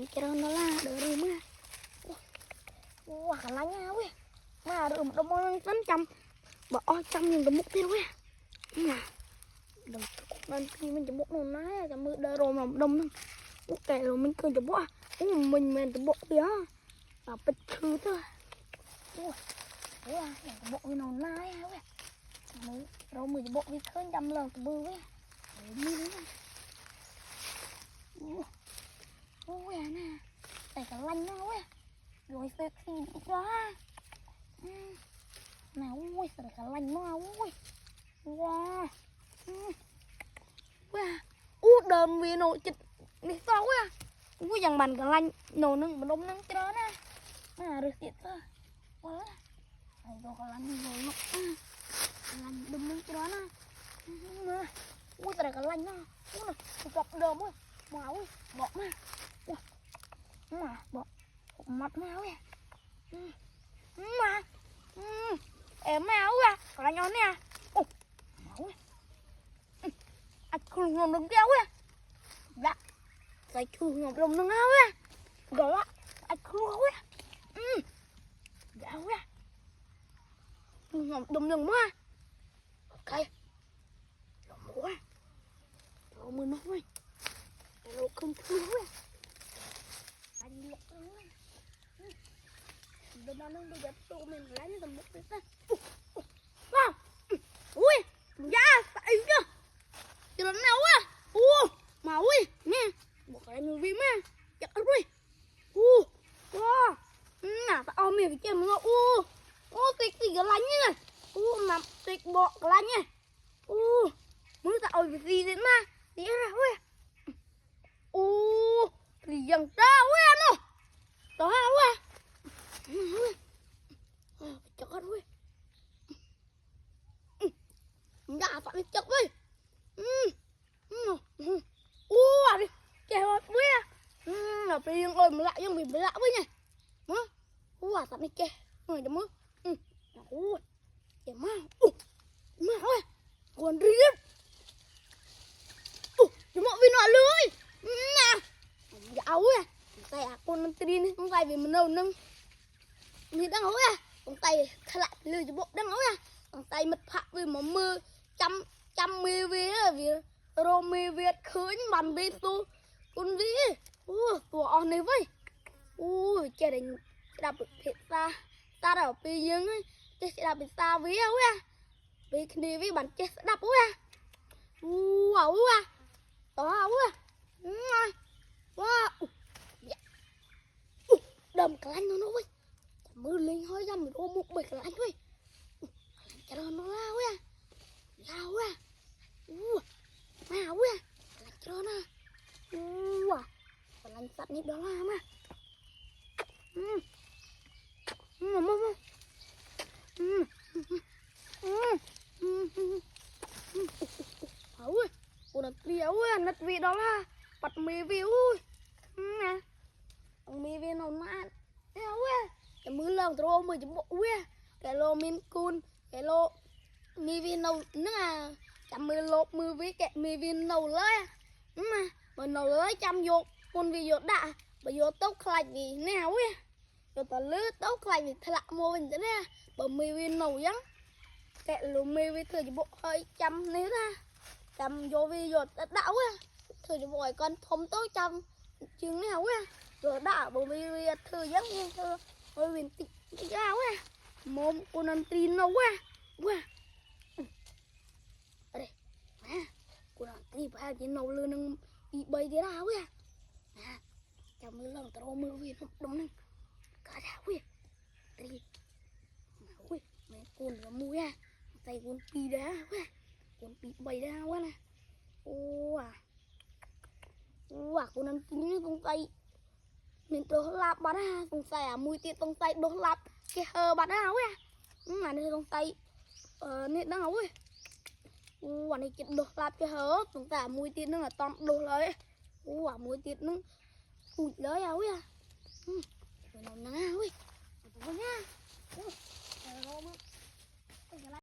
lạnh cho nó là đỡ rùm á. Wow, cả lạnh nha ui. Mà rùm đông mong tấn trăm. Bỏ trăm nhìn cái mục tiêu ui. Nè. Đừng nên khi mình chụp bộ nó nái cho mưa đỡ rồi mà đông lắm. Ok rồi mình cứ chụp bộ. Mình chụp bộ kìa. Và bịch khứ thôi. Ủa, cái bộ nó nái á ui. Rồi mình chụp bộ đi khơi trăm lần cái bư ui. Ui nè, đây cả lanh nó ui. Rồi sẽ khi đi đó. Nè ui, sao cả lanh nó ui. Wow. Đờm vì nổ chịch đi sao ui. Ui chẳng bàn cả lanh nổ nâng mà đông nâng cái đó nè. Nè được tiệt thôi. Wow. Đây rồi cả lanh rồi nó. Lanh đông nâng cái đó nè. Ui sao cả lanh nó. Ui nè, gặp đờm ui. Mà ui, bỏ mà. Mà bỏ mặt máu kìa. Mà em máu kìa. Có đánh ơn nè. Máu kìa. Anh khung ngầm đừng kéo kìa. Dạ. Cái khung ngầm đừng nâng áo kìa. Gọi là anh khung kìa. Dạ kìa. Khung ngầm đừng nâng mà. Ok. Đồ mũ kìa. Đồ mũ nó kìa. Đồ không thương kìa. Anh lục ơi. Đừng nói bây giờ tụi mình lấy tầm một cái wow. Ui, da tại chưa? Chưa lần nào á. Mà ui, nè. Bộ cái người vi mà. Chắc ơi. Wow. Nè, tao ôm mình cái mà tịch cái lánh nhá. Nằm tịch bộ cái lánh nhá. Mới tao cái gì đến mà. Đi ra ui. Thì dần tao ui nó. Tao ui. Chắc hết ui. Dạ phải biết chắc ui. Đi. Chèo ui. Là riêng ơi mà lại nhưng mình lạ với nha. Phải biết chè. Rồi cho mưa. Chè má. Má ơi. Còn riêng. Cho mọi vì nó lưới. Nè. Dạ ui. Tay con nâng tin không tay vì mình đâu nâng. Mình đang ôi à. Con tay thay lại lưới cho bộ đang ôi à. Con tay mật phạ vì mà mưa trăm mê về vì rồi mê Việt khơi bàn bê tu con gì tụi on này với chơi đánh đạp thiệt ta đạp bê dương ấy chơi đạp bị ta với ôi à vì cái này với bàn chơi đạp ôi à đó ôi à wow đầm cả lanh nó ơi mưa lên hơi ra mình ôm một bịch cả lanh thôi cho nó lao ôi à lao ôi à mau quá lạnh cho nó còn lạnh sạch như đó mà ui còn nặt vi ui nặt vi đó là bật mì vi ui nè mì vi nó nát ui cái mưa lần rồi mới chụp bộ ui cái lô min cun cái lô mì vi nấu nữa à chăm mưa lột mưa với kẹt mì viên nấu lấy mà nấu lấy chăm vô con vì vô đã bởi vô tốc lại vì nào ấy vô tao lứa tốc lại vì thật mua mình thế này bởi mì viên nấu giống kẹt lù mì với thừa bộ hơi chăm nếu ra chăm vô vì vô đảo á thừa bộ con thông tốt chăm chứng nào á rồi đảo bởi vì thừa giống như thừa hơi viên tịch áo á mồm con ăn tin nấu á cô nói tí ba chỉ nấu lươn nâng bị bay thế nào á nè chăm mưa lần tao mưa về nó đông nâng cả đảo á tí ui mẹ con nó mua á tay con bị đá quá con bị bay đá quá nè con ăn chín con tay mình đồ lạp bắt ha con tay mùi tiệt con tay đồ lạp cái hờ bắt ha quá mà nơi con tay nên đang ơi quả này chuyện đồ lạp cái hớ chúng ta mùi tiết nó là tóm đồ lấy quả mùi tiết nó ui lấy áo à nó nắng áo ui nha